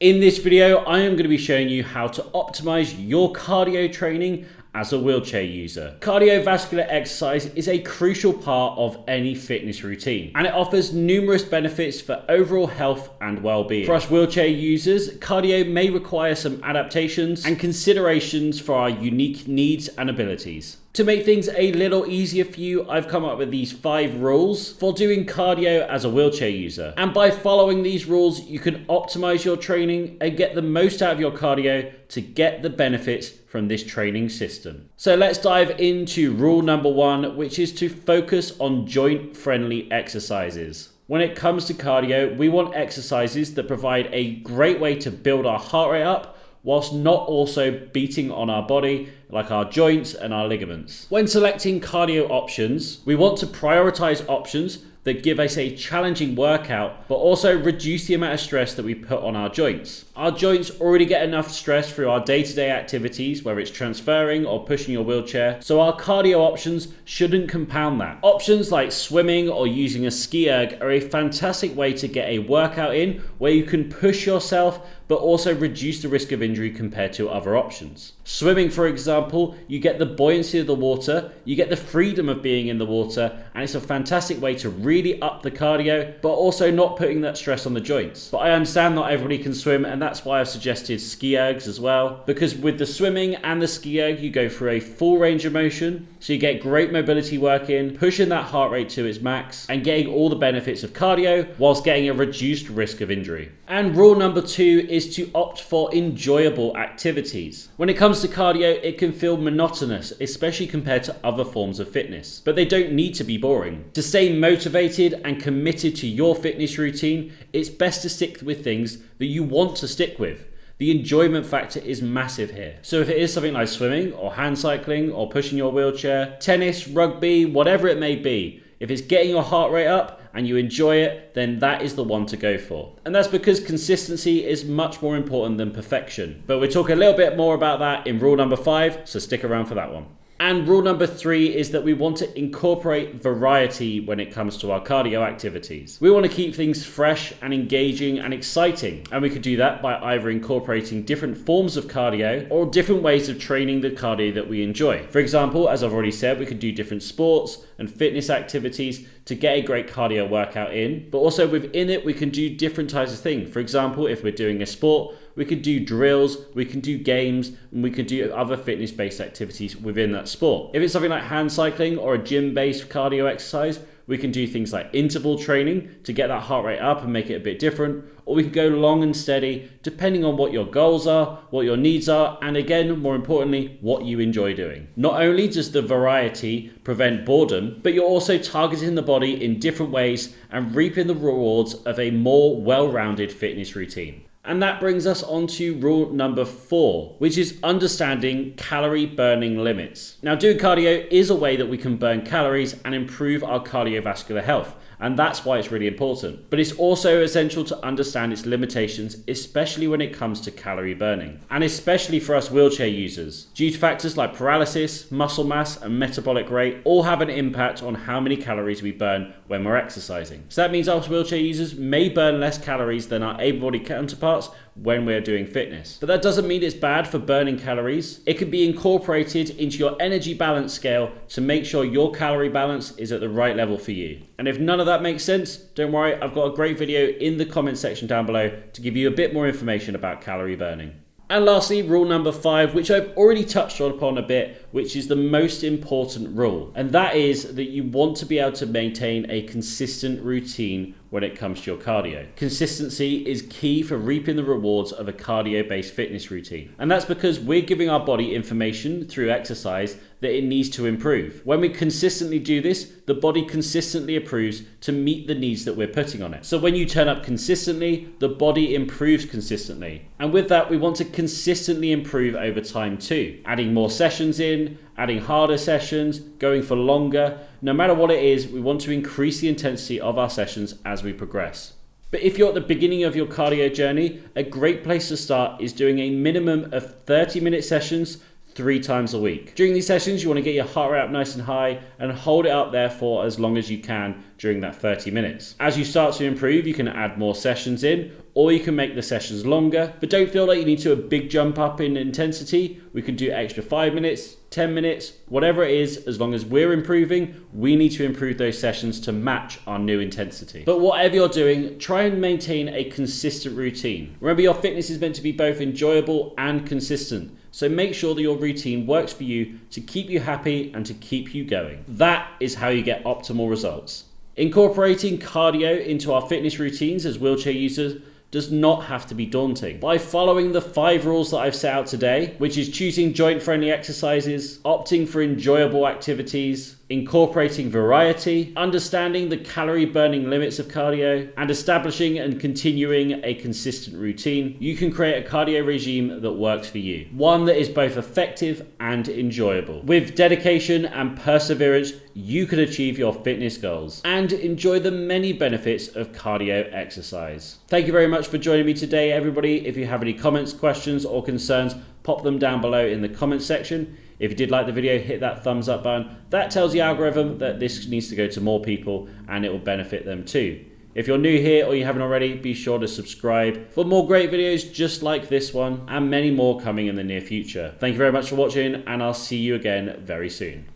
In this video, I am going to be showing you how to optimize your cardio training as a wheelchair user. Cardiovascular exercise is a crucial part of any fitness routine, and it offers numerous benefits for overall health and well-being. For us wheelchair users, cardio may require some adaptations and considerations for our unique needs and abilities. To make things a little easier for you, I've come up with these 5 rules for doing cardio as a wheelchair user. And by following these rules, you can optimize your training and get the most out of your cardio to get the benefits from this training system. So let's dive into rule number 1, which is to focus on joint-friendly exercises. When it comes to cardio, we want exercises that provide a great way to build our heart rate up whilst not also beating on our body, like our joints and our ligaments. When selecting cardio options, we want to prioritize options that give us a challenging workout, but also reduce the amount of stress that we put on our joints. Our joints already get enough stress through our day-to-day activities, whether it's transferring or pushing your wheelchair, so our cardio options shouldn't compound that. Options like swimming or using a ski erg are a fantastic way to get a workout in where you can push yourself, but also reduce the risk of injury compared to other options. Swimming, for example, you get the buoyancy of the water, you get the freedom of being in the water, and it's a fantastic way to really up the cardio, but also not putting that stress on the joints. But I understand not everybody can swim, and that's why I've suggested ski ergs as well, because with the swimming and the ski erg, you go through a full range of motion, so you get great mobility work in, pushing that heart rate to its max, and getting all the benefits of cardio, whilst getting a reduced risk of injury. And rule number 2 is to opt for enjoyable activities. When it comes to cardio, it can feel monotonous, especially compared to other forms of fitness, but they don't need to be boring. To stay motivated and committed to your fitness routine, it's best to stick with things that you want to stick with. The enjoyment factor is massive here. So if it is something like swimming or hand cycling or pushing your wheelchair, tennis, rugby, whatever it may be, if it's getting your heart rate up and you enjoy it, then that is the one to go for. And that's because consistency is much more important than perfection. But we'll talk a little bit more about that in rule number 5, so stick around for that one. And rule number 3 is that we want to incorporate variety when it comes to our cardio activities. We want to keep things fresh and engaging and exciting. And we could do that by either incorporating different forms of cardio or different ways of training the cardio that we enjoy. For example, as I've already said, we could do different sports and fitness activities to get a great cardio workout in. But also within it, we can do different types of things. For example, if we're doing a sport, we could do drills, we can do games, and we can do other fitness-based activities within that sport. If it's something like hand cycling or a gym-based cardio exercise, we can do things like interval training to get that heart rate up and make it a bit different, or we can go long and steady depending on what your goals are, what your needs are, and again, more importantly, what you enjoy doing. Not only does the variety prevent boredom, but you're also targeting the body in different ways and reaping the rewards of a more well-rounded fitness routine. And that brings us on to rule number 4, which is understanding calorie burning limits. Now, doing cardio is a way that we can burn calories and improve our cardiovascular health. And that's why it's really important. But it's also essential to understand its limitations, especially when it comes to calorie burning. And especially for us wheelchair users. Due to factors like paralysis, muscle mass, and metabolic rate, all have an impact on how many calories we burn when we're exercising. So that means us wheelchair users may burn less calories than our able-bodied counterparts when we're doing fitness. But that doesn't mean it's bad for burning calories. It can be incorporated into your energy balance scale to make sure your calorie balance is at the right level for you. And if none of that makes sense, don't worry, I've got a great video in the comment section down below to give you a bit more information about calorie burning. And lastly, rule number 5, which I've already touched upon a bit, which is the most important rule. And that is that you want to be able to maintain a consistent routine when it comes to your cardio. Consistency is key for reaping the rewards of a cardio-based fitness routine. And that's because we're giving our body information through exercise that it needs to improve. When we consistently do this, the body consistently improves to meet the needs that we're putting on it. So when you turn up consistently, the body improves consistently. And with that, we want to consistently improve over time too. Adding more sessions in, adding harder sessions, going for longer. No matter what it is, we want to increase the intensity of our sessions as we progress. But if you're at the beginning of your cardio journey, a great place to start is doing a minimum of 30-minute sessions 3 times a week. During these sessions, you want to get your heart rate up nice and high and hold it up there for as long as you can during that 30 minutes. As you start to improve, you can add more sessions in, or you can make the sessions longer, but don't feel like you need to do a big jump up in intensity. We can do extra 5 minutes, 10 minutes, whatever it is, as long as we're improving, we need to improve those sessions to match our new intensity. But whatever you're doing, try and maintain a consistent routine. Remember, your fitness is meant to be both enjoyable and consistent. So make sure that your routine works for you to keep you happy and to keep you going. That is how you get optimal results. Incorporating cardio into our fitness routines as wheelchair users does not have to be daunting. By following the 5 rules that I've set out today, which is choosing joint-friendly exercises, opting for enjoyable activities, incorporating variety, understanding the calorie burning limits of cardio, and establishing and continuing a consistent routine, you can create a cardio regime that works for you. One that is both effective and enjoyable. With dedication and perseverance, you can achieve your fitness goals and enjoy the many benefits of cardio exercise. Thank you very much for joining me today, everybody. If you have any comments, questions, or concerns, pop them down below in the comments section. If you did like the video, hit that thumbs up button. That tells the algorithm that this needs to go to more people and it will benefit them too. If you're new here or you haven't already, be sure to subscribe for more great videos just like this one and many more coming in the near future. Thank you very much for watching, and I'll see you again very soon.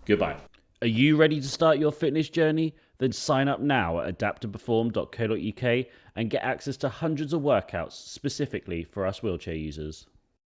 Goodbye. Are you ready to start your fitness journey? Then sign up now at adapttoperform.co.uk and get access to hundreds of workouts specifically for us wheelchair users.